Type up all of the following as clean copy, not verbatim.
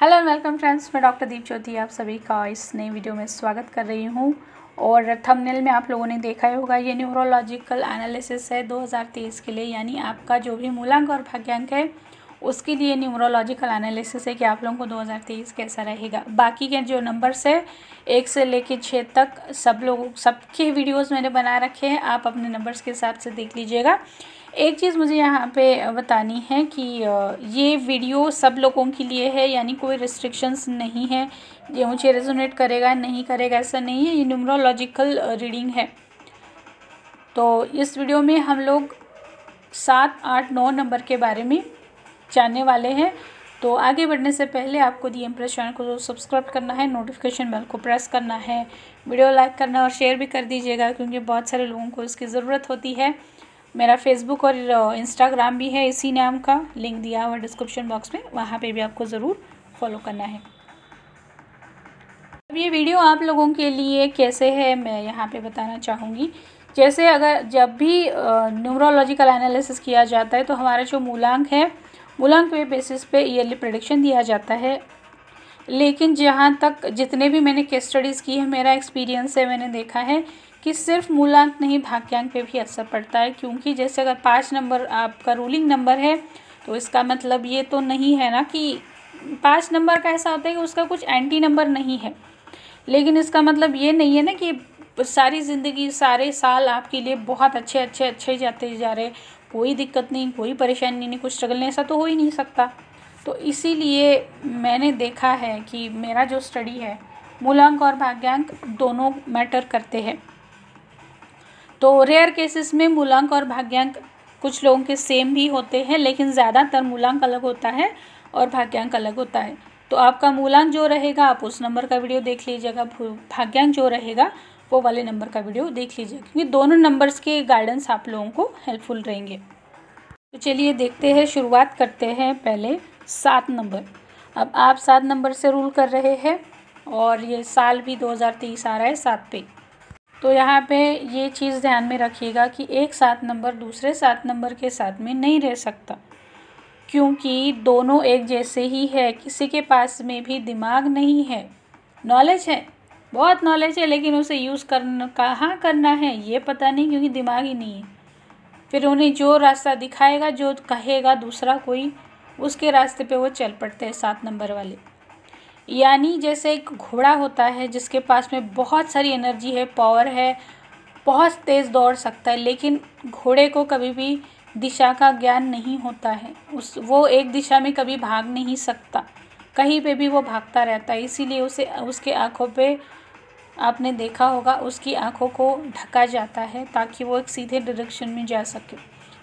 Hello and welcome friends, मैं doctor दीप ज्योति आप सभी का इस नई वीडियो में स्वागत कर रही हूं। और थंबनेल में आप लोगों ने देखा ही होगा, ये न्यूरोलॉजिकल एनालिसिस है 2023 के लिए, यानी आपका जो भी मूलांक और भाग्यांक है उसके लिए न्यूरोलॉजिकल एनालिसिस है कि आप लोगों को 2023 कैसा रहेगा। बाकी के जो नंबर्स है 1 से लेकर 6 तक सबके वीडियोज़ मैंने बना रखे हैं, आप अपने नंबर्स के हिसाब से देख लीजिएगा। एक चीज़ मुझे यहाँ पे बतानी है कि ये वीडियो सब लोगों के लिए है, यानी कोई रिस्ट्रिक्शंस नहीं है, ये मुझे रेजोनेट करेगा नहीं करेगा ऐसा नहीं है, ये न्यूमरोलॉजिकल रीडिंग है। तो इस वीडियो में हम लोग 7, 8, 9 नंबर के बारे में जानने वाले हैं। तो आगे बढ़ने से पहले आपको दी एम्प्रेस चैनल को सब्सक्राइब करना है, नोटिफिकेशन बेल को प्रेस करना है, वीडियो लाइक करना और शेयर भी कर दीजिएगा, क्योंकि बहुत सारे लोगों को इसकी ज़रूरत होती है। मेरा फेसबुक और इंस्टाग्राम भी है, इसी नाम का लिंक दिया हुआ डिस्क्रिप्शन बॉक्स में, वहाँ पे भी आपको ज़रूर फॉलो करना है। अब ये वीडियो आप लोगों के लिए कैसे है मैं यहाँ पे बताना चाहूँगी। जैसे अगर जब भी न्यूमरोलॉजिकल एनालिसिस किया जाता है तो हमारा जो मूलांक है, मूलांक के बेसिस पे ईयरली प्रेडिक्शन दिया जाता है। लेकिन जहाँ तक जितने भी मैंने केस स्टडीज़ की है, मेरा एक्सपीरियंस है, मैंने देखा है कि सिर्फ मूलांक नहीं भाग्यांक पे भी असर पड़ता है। क्योंकि जैसे अगर 5 नंबर आपका रूलिंग नंबर है तो इसका मतलब ये तो नहीं है ना कि 5 नंबर का ऐसा होता है कि उसका कुछ एंटी नंबर नहीं है। लेकिन इसका मतलब ये नहीं है ना कि सारी ज़िंदगी सारे साल आपके लिए बहुत अच्छे जाते जा रहे, कोई दिक्कत नहीं, कोई परेशानी नहीं, कुछ स्ट्रगल नहीं, ऐसा तो हो ही नहीं सकता। तो इसीलिए मैंने देखा है कि मेरा जो स्टडी है, मूलांक और भाग्यांक दोनों मैटर करते हैं। तो रेयर केसेस में मूलांक और भाग्यांक कुछ लोगों के सेम भी होते हैं, लेकिन ज़्यादातर मूलांक अलग होता है और भाग्यांक अलग होता है। तो आपका मूलांक जो रहेगा आप उस नंबर का वीडियो देख लीजिएगा, भाग्यांक जो रहेगा वो वाले नंबर का वीडियो देख लीजिएगा, क्योंकि दोनों नंबर्स के गाइडेंस आप लोगों को हेल्पफुल रहेंगे। तो चलिए देखते हैं, शुरुआत करते हैं पहले 7 नंबर। अब आप 7 नंबर से रूल कर रहे हैं और ये साल भी 2023 आ रहा है 7 पे। तो यहाँ पे ये चीज़ ध्यान में रखिएगा कि एक 7 नंबर दूसरे 7 नंबर के साथ में नहीं रह सकता, क्योंकि दोनों एक जैसे ही है। किसी के पास में भी दिमाग नहीं है, नॉलेज है, बहुत नॉलेज है, लेकिन उसे यूज़ करना कहाँ करना है ये पता नहीं, क्योंकि दिमाग ही नहीं है। फिर उन्हें जो रास्ता दिखाएगा, जो कहेगा दूसरा कोई, उसके रास्ते पे वो चल पड़ते हैं 7 नंबर वाले। यानी जैसे एक घोड़ा होता है जिसके पास में बहुत सारी एनर्जी है, पावर है, बहुत तेज़ दौड़ सकता है, लेकिन घोड़े को कभी भी दिशा का ज्ञान नहीं होता है। वो एक दिशा में कभी भाग नहीं सकता, कहीं पे भी वो भागता रहता है। इसीलिए उसे उसके आँखों पे आपने देखा होगा, उसकी आँखों को ढका जाता है ताकि वो एक सीधे डायरेक्शन में जा सके।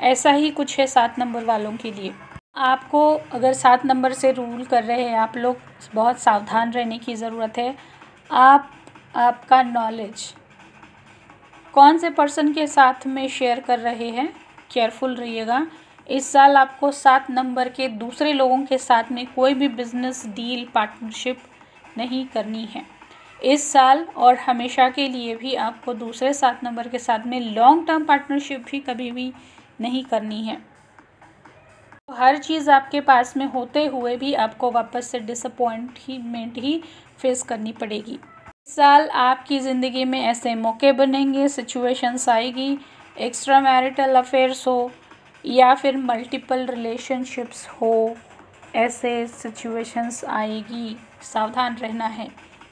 ऐसा ही कुछ है 7 नंबर वालों के लिए। आपको अगर 7 नंबर से रूल कर रहे हैं आप लोग, बहुत सावधान रहने की ज़रूरत है। आपका नॉलेज कौन से पर्सन के साथ में शेयर कर रहे हैं, केयरफुल रहिएगा। इस साल आपको 7 नंबर के दूसरे लोगों के साथ में कोई भी बिजनेस डील पार्टनरशिप नहीं करनी है इस साल, और हमेशा के लिए भी आपको दूसरे 7 नंबर के साथ में लॉन्ग टर्म पार्टनरशिप भी कभी भी नहीं करनी है। तो हर चीज़ आपके पास में होते हुए भी आपको वापस से डिसअपॉइंटमेंट ही फेस करनी पड़ेगी। इस साल आपकी ज़िंदगी में ऐसे मौके बनेंगे, सिचुएशंस आएगी, एक्स्ट्रा मैरिटल अफेयर्स हो या फिर मल्टीपल रिलेशनशिप्स हो, ऐसे सिचुएशंस आएगी, सावधान रहना है।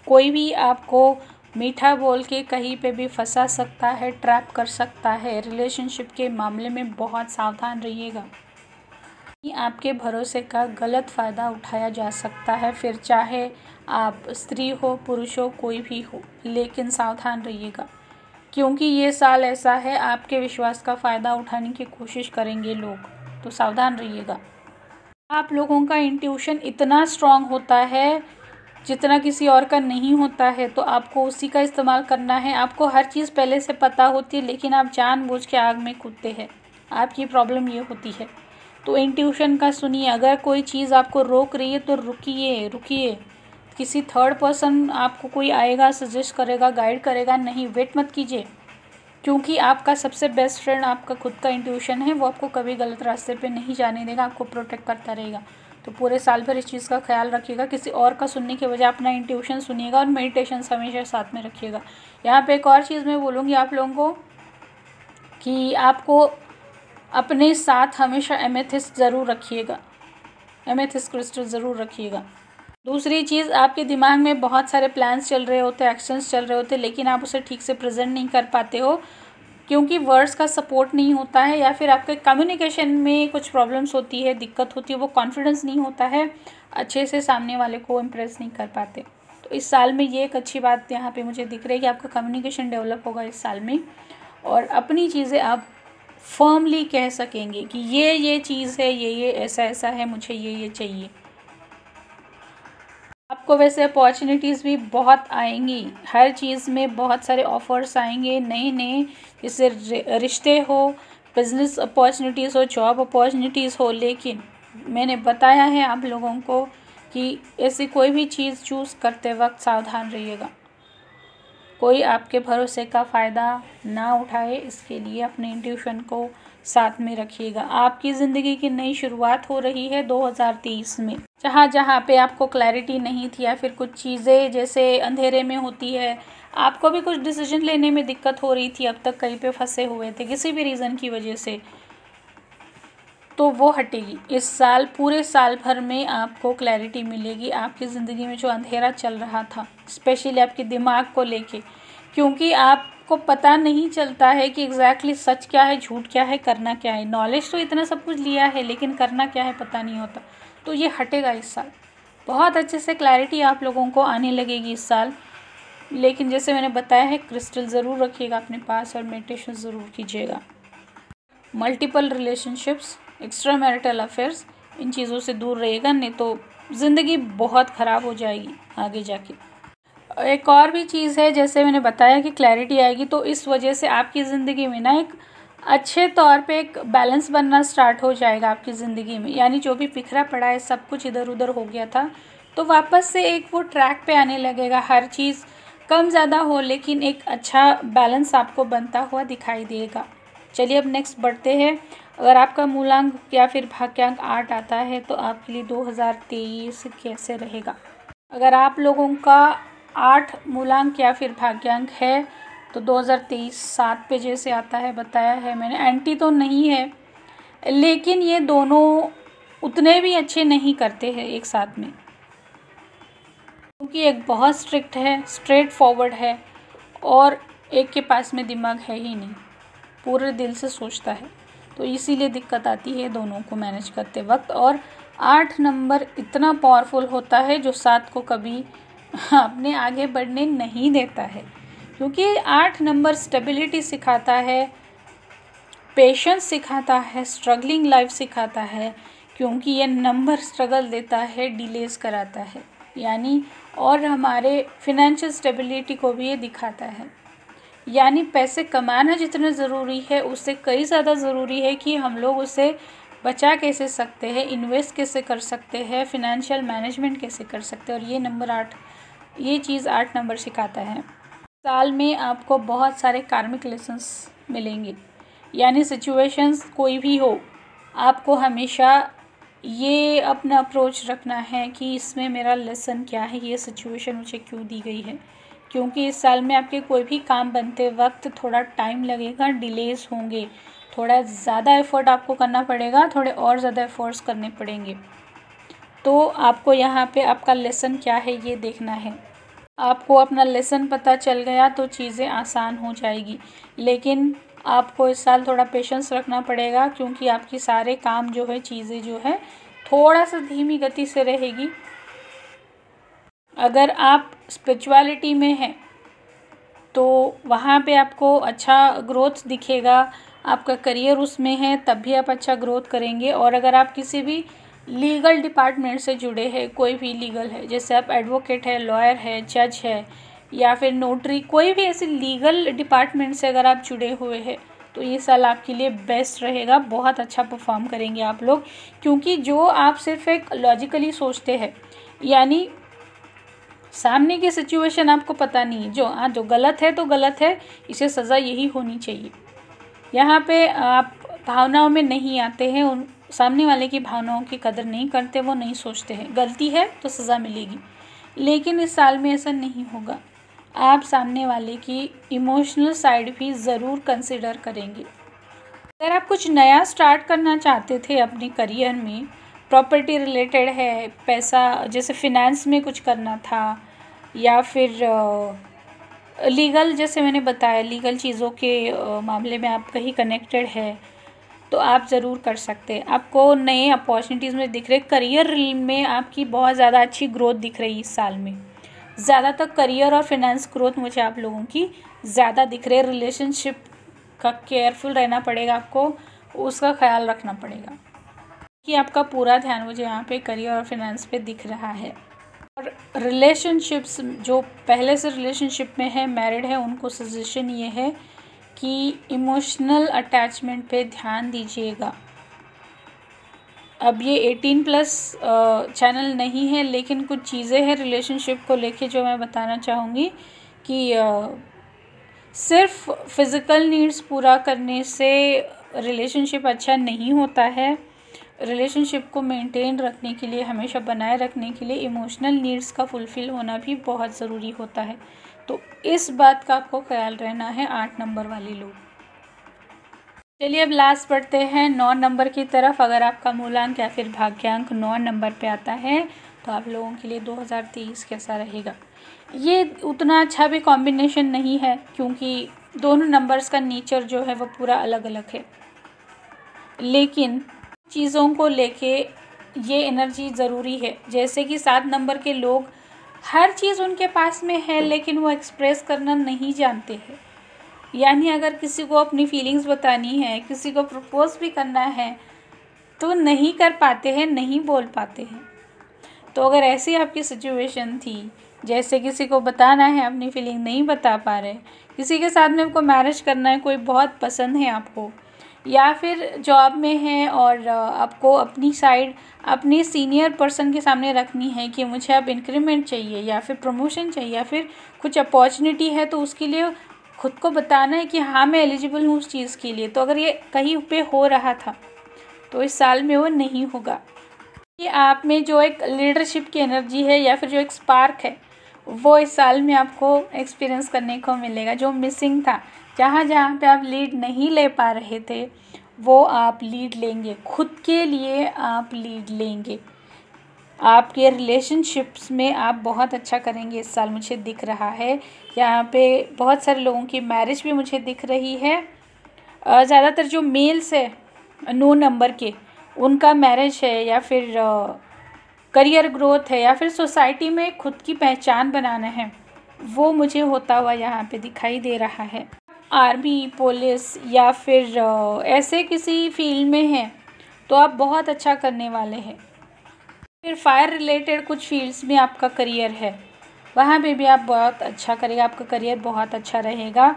कोई भी आपको मीठा बोल के कहीं पे भी फंसा सकता है, ट्रैप कर सकता है। रिलेशनशिप के मामले में बहुत सावधान रहिएगा, आपके भरोसे का गलत फ़ायदा उठाया जा सकता है, फिर चाहे आप स्त्री हो पुरुष हो कोई भी हो, लेकिन सावधान रहिएगा, क्योंकि ये साल ऐसा है आपके विश्वास का फ़ायदा उठाने की कोशिश करेंगे लोग। तो सावधान रहिएगा। आप लोगों का इंट्यूशन इतना स्ट्रांग होता है जितना किसी और का नहीं होता है, तो आपको उसी का इस्तेमाल करना है। आपको हर चीज़ पहले से पता होती है, लेकिन आप जानबूझ के आग में कूदते हैं। आपकी प्रॉब्लम ये होती है। तो इंट्यूशन का सुनिए। अगर कोई चीज़ आपको रोक रही है तो रुकिए। किसी थर्ड पर्सन आपको कोई आएगा, सजेस्ट करेगा, गाइड करेगा, नहीं, वेट मत कीजिए, क्योंकि आपका सबसे बेस्ट फ्रेंड आपका खुद का इंट्यूशन है। वो आपको कभी गलत रास्ते पे नहीं जाने देगा, आपको प्रोटेक्ट करता रहेगा। तो पूरे साल भर इस चीज़ का ख्याल रखिएगा। किसी और का सुनने के बजाय अपना इंट्यूशन सुनिएगा और मेडिटेशन हमेशा साथ में रखिएगा। यहाँ पे एक और चीज़ मैं बोलूँगी आप लोगों को कि आपको अपने साथ हमेशा एमेथिस्ट ज़रूर रखिएगा, एमेथिस्ट क्रिस्टल ज़रूर रखिएगा। दूसरी चीज़, आपके दिमाग में बहुत सारे प्लान्स चल रहे होते हैं, एक्शंस चल रहे होते हैं, लेकिन आप उसे ठीक से प्रेजेंट नहीं कर पाते हो क्योंकि वर्ड्स का सपोर्ट नहीं होता है, या फिर आपके कम्युनिकेशन में कुछ प्रॉब्लम्स होती है, दिक्कत होती है, वो कॉन्फिडेंस नहीं होता है, अच्छे से सामने वाले को इम्प्रेस नहीं कर पाते। तो इस साल में ये एक अच्छी बात यहाँ पे मुझे दिख रही है कि आपका कम्युनिकेशन डेवलप होगा इस साल में, और अपनी चीज़ें आप फर्मली कह सकेंगे कि ये चीज़ है, ये ऐसा ऐसा है, मुझे ये चाहिए। आपको वैसे अपॉर्चुनिटीज़ भी बहुत आएंगी, हर चीज़ में बहुत सारे ऑफ़र्स आएंगे नए, जैसे रिश्ते हो, बिज़नेस अपॉर्चुनिटीज़ हो, जॉब अपॉर्चुनिटीज़ हो। लेकिन मैंने बताया है आप लोगों को कि ऐसी कोई भी चीज़ चूज़ करते वक्त सावधान रहिएगा, कोई आपके भरोसे का फ़ायदा ना उठाए, इसके लिए अपने इंट्यूशन को साथ में रखिएगा। आपकी ज़िंदगी की नई शुरुआत हो रही है 2023 में। जहाँ पे आपको क्लैरिटी नहीं थी या फिर कुछ चीज़ें जैसे अंधेरे में होती है, आपको भी कुछ डिसीजन लेने में दिक्कत हो रही थी, अब तक कहीं पे फंसे हुए थे किसी भी रीज़न की वजह से, तो वो हटेगी। इस साल पूरे साल भर में आपको क्लैरिटी मिलेगी आपकी ज़िंदगी में जो अंधेरा चल रहा था, स्पेशली आपके दिमाग को लेके, क्योंकि आपको पता नहीं चलता है कि एग्जैक्टली सच क्या है, झूठ क्या है, करना क्या है। नॉलेज तो इतना सब कुछ लिया है लेकिन करना क्या है पता नहीं होता, तो ये हटेगा इस साल। बहुत अच्छे से क्लैरिटी आप लोगों को आने लगेगी इस साल। लेकिन जैसे मैंने बताया है, क्रिस्टल ज़रूर रखिएगा अपने पास और मेडिटेशन ज़रूर कीजिएगा। Multiple relationships, extra marital affairs, इन चीज़ों से दूर रहेगा, नहीं तो ज़िंदगी बहुत ख़राब हो जाएगी आगे जाके। एक और भी चीज़ है, जैसे मैंने बताया कि क्लैरिटी आएगी, तो इस वजह से आपकी ज़िंदगी में ना एक अच्छे तौर पे एक बैलेंस बनना स्टार्ट हो जाएगा आपकी ज़िंदगी में। यानी जो भी बिखरा पड़ा है, सब कुछ इधर उधर हो गया था, तो वापस से एक वो ट्रैक पे आने लगेगा। हर चीज़ कम ज़्यादा हो लेकिन एक अच्छा बैलेंस आपको बनता हुआ दिखाई देगा। चलिए अब नेक्स्ट बढ़ते हैं। अगर आपका मूलांक या फिर भाग्यांक 8 आता है तो आपके लिए 2023 कैसे रहेगा। अगर आप लोगों का 8 मूलांक या फिर भाग्यांक है तो 2023 7 पे जैसे आता है, बताया है मैंने, एंटी तो नहीं है, लेकिन ये दोनों उतने भी अच्छे नहीं करते हैं एक साथ में, क्योंकि एक बहुत स्ट्रिक्ट है, स्ट्रेट फॉरवर्ड है, और एक के पास में दिमाग है ही नहीं, पूरे दिल से सोचता है, तो इसीलिए दिक्कत आती है दोनों को मैनेज करते वक्त। और 8 नंबर इतना पावरफुल होता है जो 7 को कभी अपने आगे बढ़ने नहीं देता है, क्योंकि 8 नंबर स्टेबिलिटी सिखाता है, पेशेंस सिखाता है, स्ट्रगलिंग लाइफ सिखाता है, क्योंकि ये नंबर स्ट्रगल देता है, डिलेस कराता है, यानी और हमारे फिनेंशियल स्टेबिलिटी को भी ये दिखाता है। यानी पैसे कमाना जितना ज़रूरी है उससे कई ज़्यादा ज़रूरी है कि हम लोग उसे बचा कैसे सकते हैं, इन्वेस्ट कैसे कर सकते हैं, फिनेंशियल मैनेजमेंट कैसे कर सकते हैं, और ये नंबर 8, ये चीज़ 8 नंबर सिखाता है। साल में आपको बहुत सारे कार्मिक लेसन्स मिलेंगे, यानी सिचुएशंस कोई भी हो, आपको हमेशा ये अपना अप्रोच रखना है कि इसमें मेरा लेसन क्या है, ये सिचुएशन मुझे क्यों दी गई है, क्योंकि इस साल में आपके कोई भी काम बनते वक्त थोड़ा टाइम लगेगा, डिलेज होंगे, थोड़ा ज़्यादा एफ़र्ट आपको करना पड़ेगा, थोड़े और ज़्यादा एफ़र्ट्स करने पड़ेंगे। तो आपको यहाँ पे आपका लेसन क्या है ये देखना है। आपको अपना लेसन पता चल गया तो चीज़ें आसान हो जाएगी, लेकिन आपको इस साल थोड़ा पेशेंस रखना पड़ेगा, क्योंकि आपकी सारे काम जो है, चीज़ें जो है, थोड़ा सा धीमी गति से रहेगी। अगर आप स्पिरिचुअलिटी में हैं तो वहाँ पे आपको अच्छा ग्रोथ दिखेगा, आपका करियर उसमें है तब भी आप अच्छा ग्रोथ करेंगे। और अगर आप किसी भी लीगल डिपार्टमेंट से जुड़े हैं, कोई भी लीगल है, जैसे आप एडवोकेट है, लॉयर है, जज है, या फिर नोटरी, कोई भी ऐसे लीगल डिपार्टमेंट से अगर आप जुड़े हुए हैं तो ये साल आपके लिए बेस्ट रहेगा, बहुत अच्छा परफॉर्म करेंगे आप लोग। क्योंकि जो आप सिर्फ एक लॉजिकली सोचते हैं, यानी सामने की सिचुएशन आपको पता नहीं, जो गलत है तो गलत है, इसे सज़ा यही होनी चाहिए, यहाँ पे आप भावनाओं में नहीं आते हैं, सामने वाले की भावनाओं की कदर नहीं करते, वो नहीं सोचते हैं गलती है तो सज़ा मिलेगी। लेकिन इस साल में ऐसा नहीं होगा, आप सामने वाले की इमोशनल साइड भी ज़रूर कंसिडर करेंगे। अगर आप कुछ नया स्टार्ट करना चाहते थे अपने करियर में, प्रॉपर्टी रिलेटेड है, पैसा जैसे फिनेंस में कुछ करना था, या फिर लीगल, जैसे मैंने बताया लीगल चीज़ों के मामले में आप कहीं कनेक्टेड है, तो आप ज़रूर कर सकते हैं। आपको नए अपॉर्चुनिटीज़ में दिख रहे, करियर में आपकी बहुत ज़्यादा अच्छी ग्रोथ दिख रही है इस साल में। ज़्यादातर करियर और फिनेंस ग्रोथ मुझे आप लोगों की ज़्यादा दिख रही है। रिलेशनशिप का केयरफुल रहना पड़ेगा, आपको उसका ख्याल रखना पड़ेगा कि आपका पूरा ध्यान मुझे यहाँ पे करियर और फिनेंस पे दिख रहा है। और रिलेशनशिप्स जो पहले से रिलेशनशिप में है, मैरिड है, उनको सजेशन ये है कि इमोशनल अटैचमेंट पे ध्यान दीजिएगा। अब ये 18+ चैनल नहीं है, लेकिन कुछ चीज़ें हैं रिलेशनशिप को लेके जो मैं बताना चाहूँगी कि सिर्फ फिज़िकल नीड्स पूरा करने से रिलेशनशिप अच्छा नहीं होता है। रिलेशनशिप को मेंटेन रखने के लिए, हमेशा बनाए रखने के लिए इमोशनल नीड्स का फुलफ़िल होना भी बहुत ज़रूरी होता है। तो इस बात का आपको ख्याल रहना है 8 नंबर वाले लोग। चलिए अब लास्ट बढ़ते हैं 9 नंबर की तरफ। अगर आपका मूलांक या फिर भाग्यांक 9 नंबर पे आता है तो आप लोगों के लिए 2023 कैसा रहेगा। ये उतना अच्छा भी कॉम्बिनेशन नहीं है, क्योंकि दोनों नंबर्स का नेचर जो है वो पूरा अलग अलग है, लेकिन चीज़ों को लेके ये एनर्जी ज़रूरी है। जैसे कि 7 नंबर के लोग, हर चीज़ उनके पास में है लेकिन वो एक्सप्रेस करना नहीं जानते हैं। यानी अगर किसी को अपनी फीलिंग्स बतानी है, किसी को प्रपोज भी करना है, तो नहीं कर पाते हैं, नहीं बोल पाते हैं। तो अगर ऐसी आपकी सिचुएशन थी, जैसे किसी को बताना है अपनी फीलिंग नहीं बता पा रहे, किसी के साथ में आपको मैरिज करना है, कोई बहुत पसंद है आपको, या फिर जॉब में है और आपको अपनी साइड अपनी सीनियर पर्सन के सामने रखनी है कि मुझे अब इंक्रीमेंट चाहिए या फिर प्रमोशन चाहिए या फिर कुछ अपॉर्चुनिटी है, तो उसके लिए खुद को बताना है कि हाँ मैं एलिजिबल हूँ उस चीज़ के लिए। तो अगर ये कहीं पे हो रहा था तो इस साल में वो नहीं होगा। कि आप में जो एक लीडरशिप की एनर्जी है या फिर जो एक स्पार्क है, वो इस साल में आपको एक्सपीरियंस करने को मिलेगा। जो मिसिंग था, जहाँ जहाँ पे आप लीड नहीं ले पा रहे थे, वो आप लीड लेंगे, खुद के लिए आप लीड लेंगे। आपके रिलेशनशिप्स में आप बहुत अच्छा करेंगे इस साल, मुझे दिख रहा है। यहाँ पे बहुत सारे लोगों की मैरिज भी मुझे दिख रही है। ज़्यादातर जो मेल्स है 9 नंबर के, उनका मैरिज है, या फिर करियर ग्रोथ है, या फिर सोसाइटी में खुद की पहचान बनाना है, वो मुझे होता हुआ यहाँ पे दिखाई दे रहा है। आर्मी, पुलिस या फिर ऐसे किसी फील्ड में हैं तो आप बहुत अच्छा करने वाले हैं। फिर फायर रिलेटेड कुछ फील्ड्स में आपका करियर है, वहाँ पे भी आप बहुत अच्छा करेंगे, आपका करियर बहुत अच्छा रहेगा।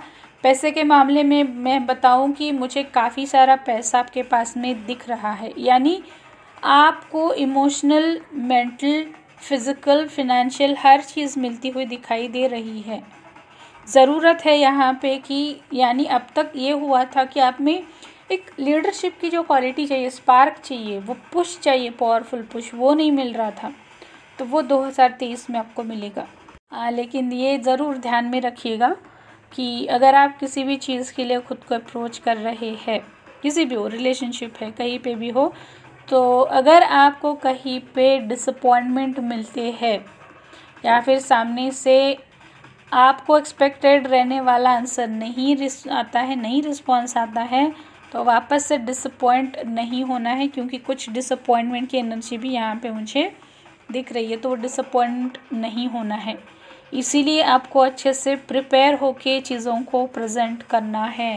पैसे के मामले में मैं बताऊं कि मुझे काफ़ी सारा पैसा आपके पास में दिख रहा है, यानी आपको इमोशनल, मेंटल, फिज़िकल, फिनेंशियल हर चीज़ मिलती हुई दिखाई दे रही है। ज़रूरत है यहाँ पे कि, यानी अब तक ये हुआ था कि आप में एक लीडरशिप की जो क्वालिटी चाहिए, स्पार्क चाहिए, वो पुश चाहिए, पावरफुल पुश, वो नहीं मिल रहा था, तो वो 2023 में आपको मिलेगा। लेकिन ये ज़रूर ध्यान में रखिएगा कि अगर आप किसी भी चीज़ के लिए खुद को अप्रोच कर रहे हैं, किसी भी हो, रिलेशनशिप है, कहीं पे भी हो, तो अगर आपको कहीं पे डिसअपॉइंटमेंट मिलते हैं या फिर सामने से आपको एक्सपेक्टेड रहने वाला आंसर नहीं आता है, नहीं रिस्पॉन्स आता है, तो वापस से डिसअपॉइंट नहीं होना है, क्योंकि कुछ डिसअपॉइंटमेंट की एनर्जी भी यहाँ पे मुझे दिख रही है। तो वो डिसअपॉइंट नहीं होना है, इसीलिए आपको अच्छे से प्रिपेयर होके चीज़ों को प्रेजेंट करना है।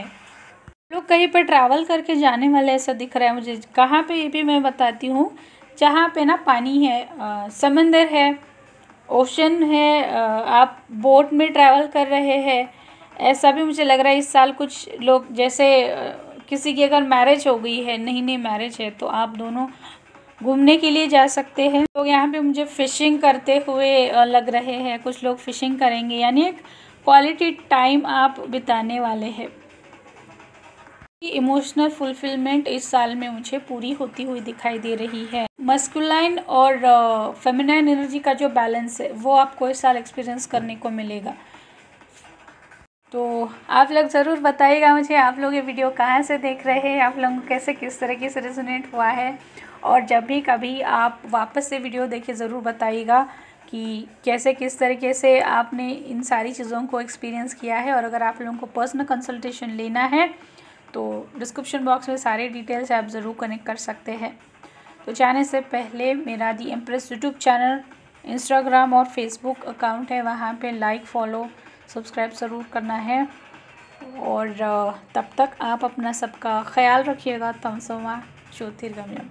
लोग कहीं पर ट्रैवल करके जाने वाले ऐसा दिख रहा है मुझे। कहाँ पे, ये भी मैं बताती हूँ। जहाँ पे ना पानी है, समंदर है, ओशन है, आप बोट में ट्रैवल कर रहे हैं, ऐसा भी मुझे लग रहा है इस साल। कुछ लोग जैसे किसी की अगर मैरिज हो गई है, नई मैरिज है, तो आप दोनों घूमने के लिए जा सकते हैं। लोग यहाँ पे मुझे फ़िशिंग करते हुए लग रहे हैं, कुछ लोग फ़िशिंग करेंगे, यानी एक क्वालिटी टाइम आप बिताने वाले हैं। इमोशनल फुलफिलमेंट इस साल में मुझे पूरी होती हुई दिखाई दे रही है। मस्कुलाइन और फेमिनाइन एनर्जी का जो बैलेंस है वो आपको इस साल एक्सपीरियंस करने को मिलेगा। तो आप लोग ज़रूर बताइएगा मुझे, आप लोग ये वीडियो कहाँ से देख रहे हैं, आप लोगों को कैसे किस तरीके से रेजोनेट हुआ है। और जब भी कभी आप वापस से वीडियो देखे ज़रूर बताइएगा कि कैसे किस तरीके से आपने इन सारी चीज़ों को एक्सपीरियंस किया है। और अगर आप लोगों को पर्सनल कंसल्टेशन लेना है तो डिस्क्रिप्शन बॉक्स में सारे डिटेल्स आप ज़रूर कनेक्ट कर सकते हैं। तो जाने से पहले मेरा the empress YouTube channel, Instagram और फेसबुक अकाउंट है, वहाँ पे लाइक, फॉलो, सब्सक्राइब ज़रूर करना है। और तब तक आप अपना सबका ख्याल रखिएगा। तमसोमा ज्योतिर्गमयम।